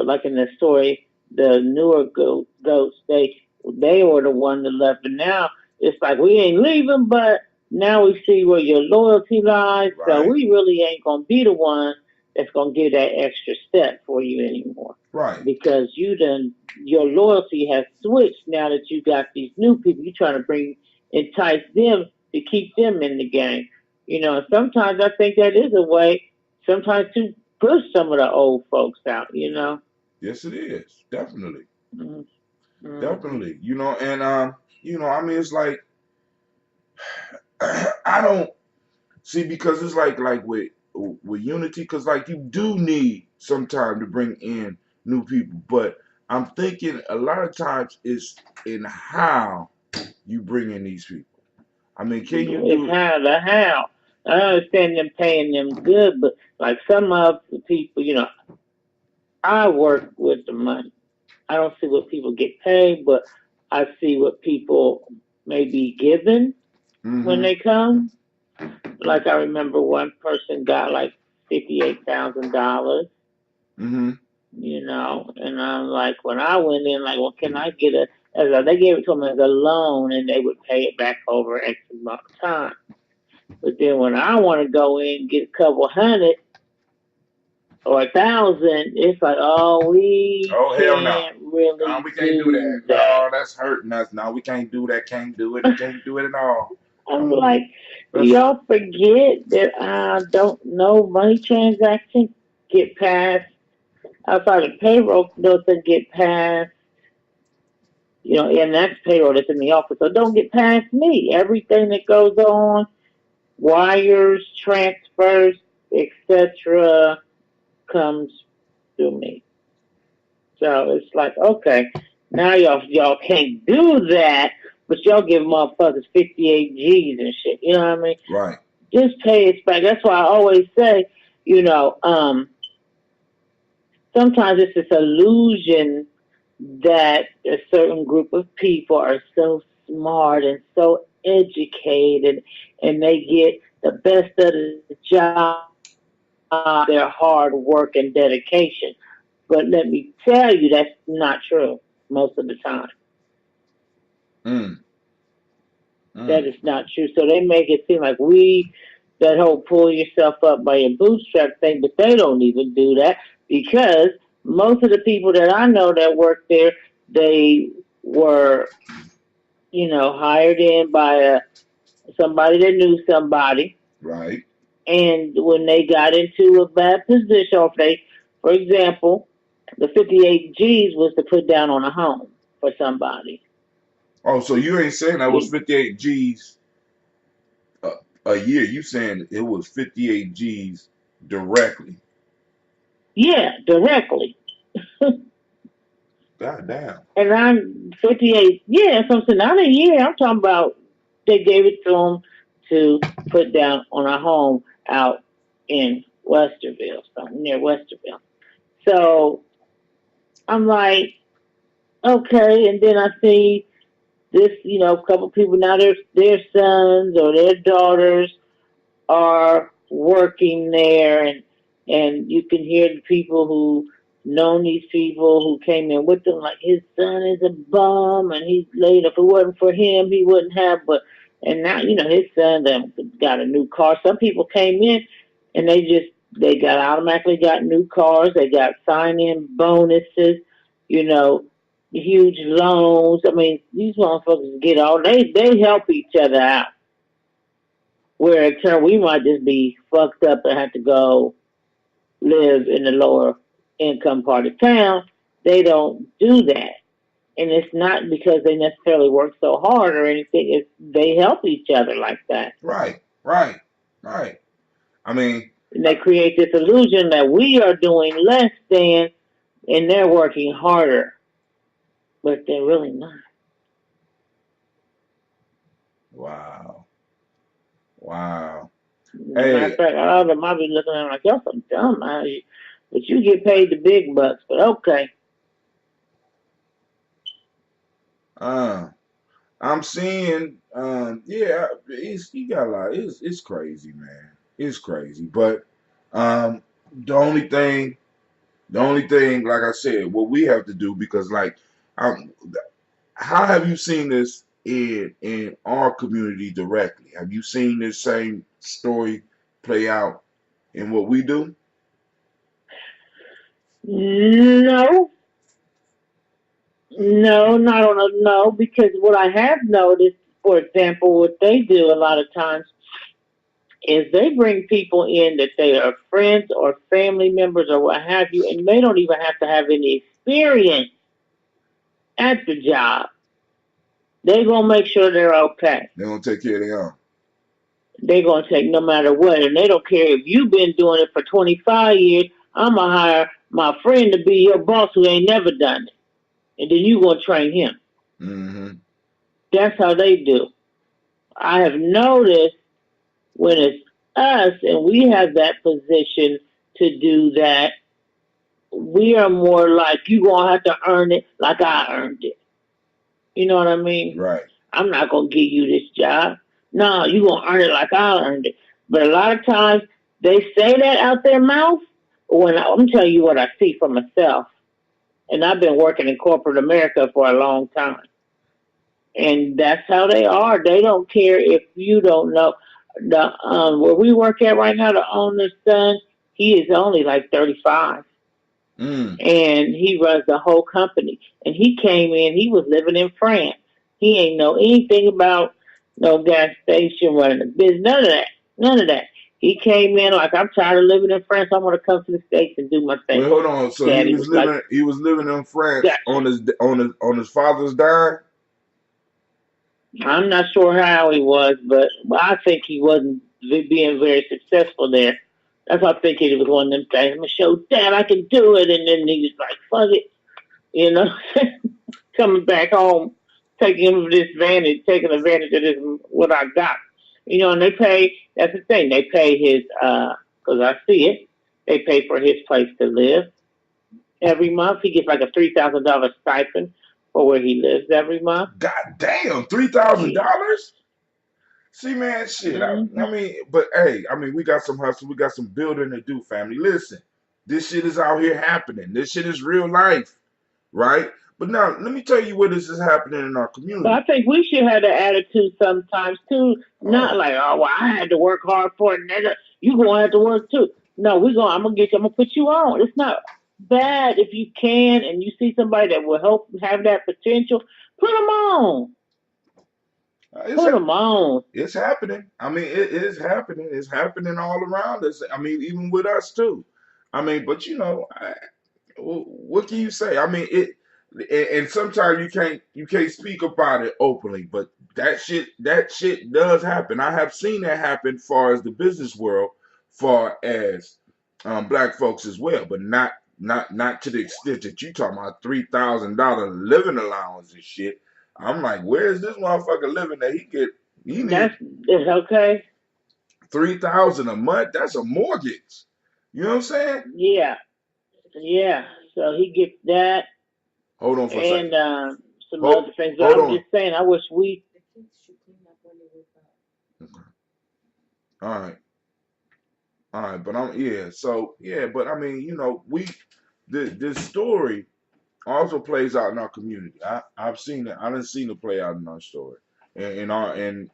like in the story, the newer goats, they were the one that left, and now it's like we ain't leaving, but now we see where your loyalty lies. So Right. we really ain't gonna be the one that's gonna give that extra step for you anymore, Right. because your loyalty has switched now that you got these new people. You trying to entice them to keep them in the game. Sometimes I think that is a way, sometimes to push some of the old folks out. Yes, it is. Definitely. Mm-hmm. Definitely. And I mean, it's like I don't see, because it's like with unity, because like you do need some time to bring in new people, but I'm thinking a lot of times it's in how you bring in these people. I mean, can you It's do? how. I understand them paying them good, but like some of the people, I work with the money. I don't see what people get paid, but I see what people may be given when Mm-hmm. they come. Like I remember one person got like $58,000, Mm-hmm. and I'm like, when I went in, like, well, can I get they gave it to them as a loan, and they would pay it back over X amount of time. But then when I want to go in and get a couple hundred or 1,000, it's like, oh, we Oh, hell no. can't really We can't do that. do that. No, that's hurting us. No, we can't do that. Can't do it. Can't do it at all. I'm Um, like, that's y'all forget that I don't know money transactions get passed outside of payroll doesn't get past, and that's payroll that's in the office. So don't get past me. Everything that goes on, wires, transfers, etc., comes through me. So it's like, okay, now y'all can't do that, but y'all give motherfuckers 58 G's and shit. You know what I mean? right. Just pay it back. That's why I always say, you know, um, sometimes it's this illusion that a certain group of people are so smart and so educated and they get the best of the job, their hard work and dedication. But let me tell you, that's not true most of the time. Mm, That mm. is not true. So they make it seem like that whole pull yourself up by your bootstrap thing, but they don't even do that, because most of the people that I know that work there, they were, hired in by somebody that knew somebody. Right. And when they got into a bad position, or if they, for example, the 58 G's was to put down on a home for somebody. Oh, so you ain't saying that was You, 58 G's a, a year. You saying it was 58 G's directly. yeah, directly. God damn. And I'm 58. Yeah, something not a year. I'm talking about they gave it to them to put down on a home out in Westerville, something near Westerville. So I'm like, okay. And then I see this, a couple people now, their sons or their daughters are working there, and you can hear the people who known these people who came in with them, like his son is a bum and he's late. If it wasn't for him, he wouldn't have. But and now his son got a new car. Some people came in and they got automatically got new cars. They got sign in bonuses. You know. Huge loans. I mean, these motherfuckers get all they help each other out, where in turn we might just be fucked up and have to go live in the lower income part of town. They don't do that. And it's not because they necessarily work so hard or anything. It's they help each other like that. Right. Right. Right. I mean, And they create this illusion that we are doing less than and they're working harder. But they're really not. wow. Wow. Matter of Hey, fact, all of them might be looking at them like, y'all some dumb, but you get paid the big bucks. But okay. uh, I'm seeing, yeah, he got a lot. It's crazy, man. It's crazy. But um, the only thing, like I said, what we have to do because, like, um, how have you seen this in our community directly? Have you seen this same story play out in what we do? No, no, not on a no, because what I have noticed, for example, what they do a lot of times is they bring people in that they are friends or family members or what have you, and they don't even have to have any experience at the job. They're gonna make sure they're okay. They're gonna take care of their own. They're gonna take no matter what, and they don't care if you've been doing it for 25 years. I'm gonna hire my friend to be your boss who ain't never done it, and then you gonna train him. Mm-hmm. That's how they do. I have noticed when it's us and we have that position to do that, we are more like you gonna have to earn it like I earned it. You know what I mean? Right. I'm not gonna give you this job. No, you gonna earn it like I earned it. But a lot of times they say that out their mouth. I'm telling you what I see for myself, and I've been working in corporate America for a long time, and that's how they are. They don't care if you don't know. The where we work at right now, the owner's son, he is only like 35, Mm. and he runs the whole company. And he came in, he was living in France. He ain't know anything about no gas station running a business, none of that, none of that. He came in like, I'm tired of living in France. I want to come to the States and do my thing. Wait, hold on. So Daddy was like, he was living in France gotcha. on his father's dime. I'm not sure how he was, but I think he wasn't being very successful there. That's why I think he was one of them things. I'm gonna show Dad I can do it, and then he was like, "Fuck it," you know, coming back home, taking taking advantage of this what I got, you know. And they pay. That's the thing. They pay his because I see it. They pay for his place to live every month. He gets like a $3,000 stipend for where he lives every month. God damn, $3,000. See, man, shit. Mm-hmm. I mean, but hey, I mean, we got some hustle, we got some building to do, family. Listen, this shit is out here happening. This shit is real life, right? But now, let me tell you what this is happening in our But I community. think we should have the attitude sometimes too, not Oh, like, oh, well, I had to work hard for it, nigga. You gonna have to work too. No, I'm gonna put you on. It's not bad if you can and you see somebody that will help have that potential. Put them on. it's Put them on. it's happening. I mean, it is happening. It's happening all around us. I mean, even with us too. I mean, but what can you say? I mean, and sometimes you can't speak about it openly, but that shit does happen. I have seen that happen far as the business world, far as black folks as well, but not to the extent that you talking about $3,000 living allowance and shit. I'm like, where is this motherfucker living that he need That's it's okay. 3,000 a month? That's a mortgage. You know what I'm saying? Yeah, yeah. So he gets that Hold on for a and second. some Hold other things. But hold I'm on. just saying, I wish we. Okay. All right. All right, but but I mean, this story also plays out in our community. I've seen it. I done seen it play out in our story, in our in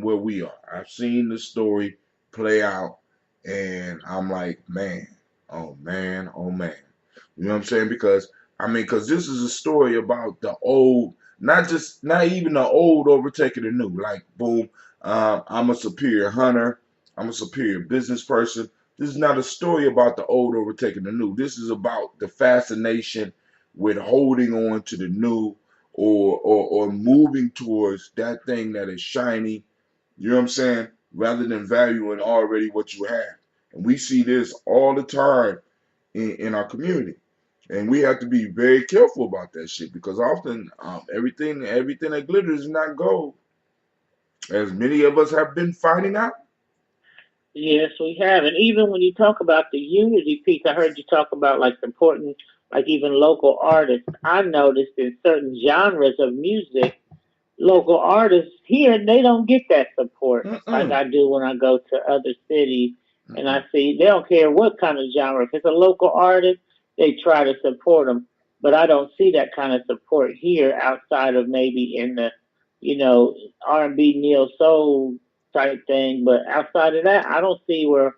where we are. I've seen the story play out, and I'm like, man, oh man, oh man. You know what I'm saying? Because this is a story about the old, not even the old overtaking the new. Like, boom, I'm a superior hunter. I'm a superior business person. This is not a story about the old overtaking the new. This is about the fascination with holding on to the new, or moving towards that thing that is shiny. You know what I'm saying? Rather than valuing already what you have. And we see this all the time in our community. And we have to be very careful about that shit because often everything that glitters is not gold, as many of us have been finding out. Yes, we have. And even when you talk about the unity piece, I heard you talk about like supporting like even local artists. I noticed in certain genres of music, local artists here, they don't get that support like Mm-mm. I do when I go to other cities and Mm-mm. I see they don't care what kind of genre. If it's a local artist, they try to support them. But I don't see that kind of support here outside of maybe in the, you know, R&B neo soul type thing. But outside of that, I don't see where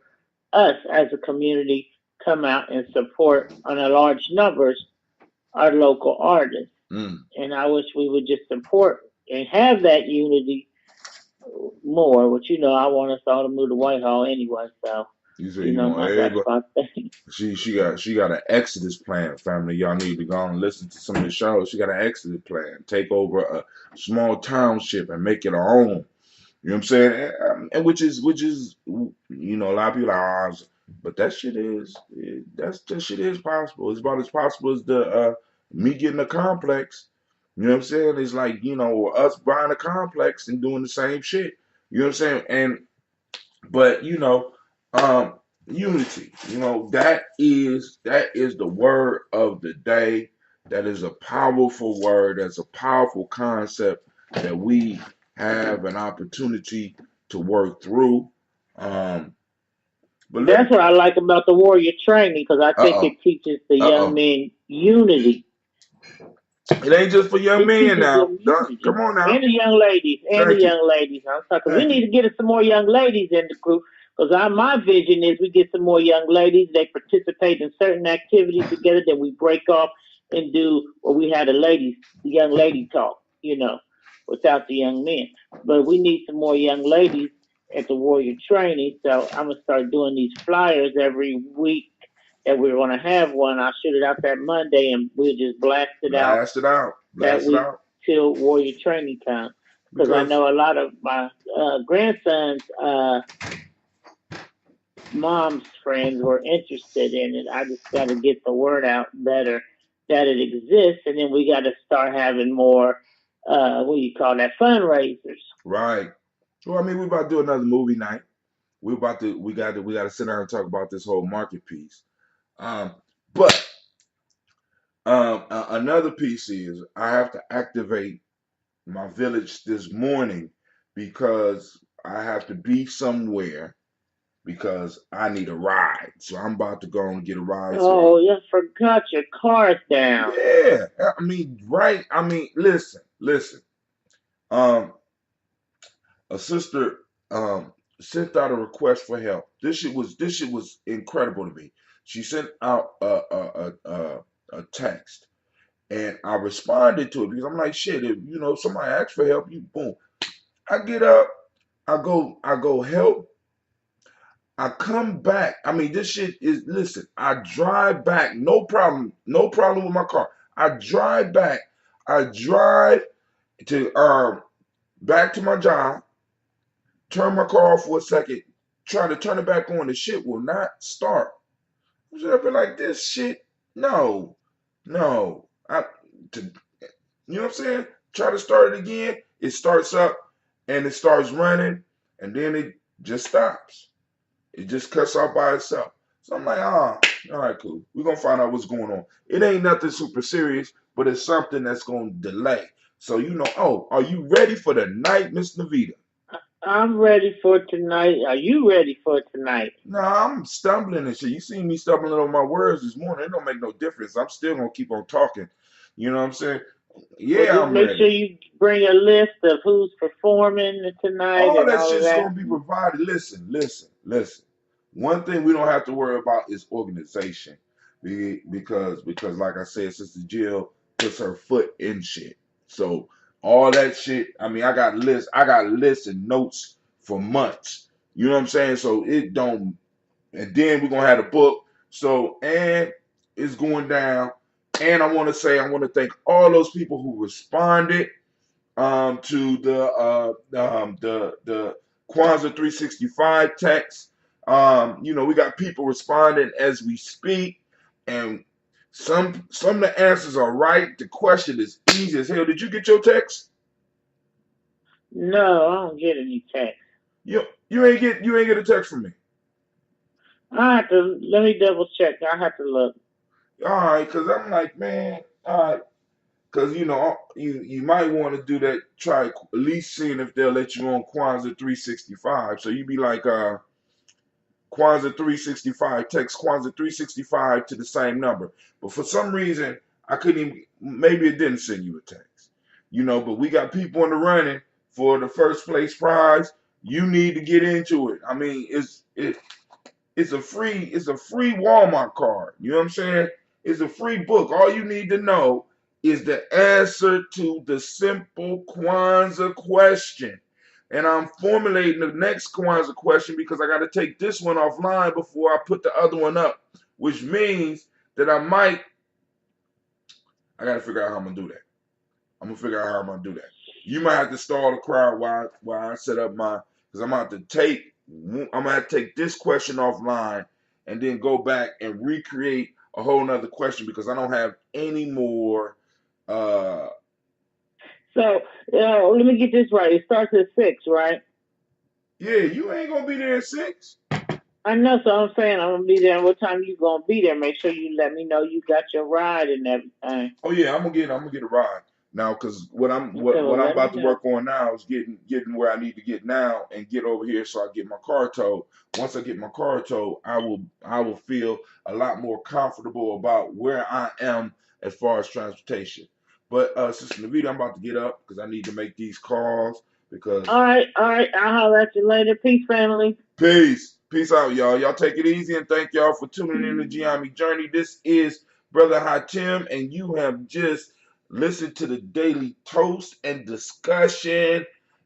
us as a community come out and support on a large numbers our local artists. Mm. And I wish we would just support and have that unity more. Which I want us all to move to Whitehall anyway. So You say you want that's everybody. my thing. She got an exodus plan, family. Y'all need to go and listen to some of the shows. She got an exodus plan. Take over a small township and make it her own. You know what I'm saying? And which is a lot of people are like, but that shit is possible. It's about as possible as the me getting a complex. You know what I'm saying? It's like, or us buying a complex and doing the same shit. You know what I'm saying? And but um unity, that is the word of the day. That is a powerful word. That's a powerful concept that we have an opportunity to work through. Um, but let me. That's what I like about the warrior training because I think Uh it teaches the oh. Uh young oh. men unity. It ain't just for young It men teaches now. them Come unity. on now. And the young ladies, and the Thank you. young ladies. I'm talking because we Thank need you. to get us some more young ladies in the group. Because my vision is we get some more young ladies. They participate in certain activities together. Then we break off and do what we had the young lady talk. Without the young men. But we need some more young ladies at the warrior training. So I'm gonna start doing these flyers every week that we're gonna have one. I'll shoot it out that Monday, and we'll just blast it out Blast it out. that Blast it week out. till warrior training time. Because I Because know a lot of my grandsons' mom's friends were interested in it. I just got to get the word out better that it exists, and then we got to start having more. What do you call that? Fundraisers. right. Well, I mean, we about to do another movie night. We got to sit down and talk about this whole market piece. Um, but another piece is I have to activate my village this morning because I have to be somewhere because I need a ride. So I'm about to go and get a ride. Oh, you forgot your car's down. Yeah, I mean, right? I mean, listen. Um, a sister sent out a request for help. This shit was incredible to me. She sent out a text, and I responded to it because I'm like, shit. If somebody asks for help, you boom. I get up, I go help. I come back. I mean, this shit is. Listen, I drive back. No problem with my car. I drive back. I drive to back to my job. Turn my car off for a second, try to turn it back on, the shit will not start. I was up like this shit. No, no. To, you know what I'm saying? Try to start it again. It starts up and it starts running, and then it just stops. It just cuts off by itself. So I'm like, all right, cool. We're gonna find out what's going on. It ain't nothing super serious, but it's something that's gonna delay. So oh, are you ready for the night, Miss Navita? I'm ready for tonight. Are you ready for tonight? No, I'm stumbling and shit. You see me stumbling over my words this morning. It don't make no difference. I'm still gonna keep on talking. You know what I'm saying? Well, Yeah, just I'm make ready. sure you bring a list of who's performing tonight All and that all of shit's that. gonna be provided. Listen. One thing we don't have to worry about is organization, because like I said, Sister Jill puts her foot in shit. So all that shit. I mean, I got lists and notes for months. You know what I'm saying? So it don't. And then we're gonna have a book. So and it's going down. And I want to thank all those people who responded to the Kwanzaa 365 text. We got people responding as we speak, and some of the answers are right. The question is easy as hell. Did you get your text? No, I don't get any text. You ain't get a text from me. I have to let me double check. I have to look. All right, because I'm like, man, all right. Because you might want to do that. Try at least seeing if they'll let you on Kwanzaa 365. So you be like Kwanzaa 365. Text Kwanzaa 365 to the same number. But for some reason I couldn't even. Maybe it didn't send you a text. But we got people in the running for the first place prize. You need to get into it. I mean, it's a free Walmart card. You know what I'm saying? It's a free book. All you need to know is the answer to the simple Kwanzaa question. And I'm formulating the next Kwanzaa question because I got to take this one offline before I put the other one up, which means that I got to figure out how I'm going to do that. I'm going to figure out how I'm going to do that. You might have to stall the crowd while I set up because I'm going to have to take this question offline and then go back and recreate a whole nother question because I don't have any more. So, let me get this right. It starts at 6, right? Yeah, you ain't going to be there at 6. I know, so I'm saying I'm going to be there. What time you going to be there? Make sure you let me know you got your ride and everything. Oh, yeah, I'm going to get a ride. Now, because what I'm about to work on now is getting where I need to get now and get over here so I get my car towed. Once I get my car towed, I will feel a lot more comfortable about where I am as far as transportation. But Sister Navita, I'm about to get up because I need to make these calls because. All right. I'll holler at you later. Peace, family. Peace out, y'all. Y'all take it easy and thank y'all for tuning in to Gye-Nyame Journey. This is Brother Hatim, and you have just listen to the daily toast and discussion,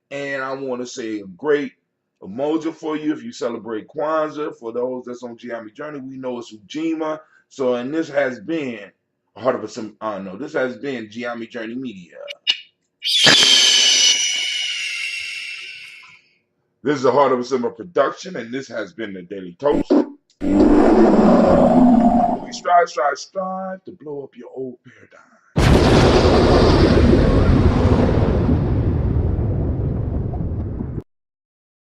and I want to say a great Umoja for you if you celebrate Kwanzaa. For those that's on Gye-Nyame Journey, we know it's Ujima. So, and this has been this has been Gye-Nyame Journey Media. This is a Heart of a Simmer production, and this has been the Daily Toast. We strive to blow up your old paradigm.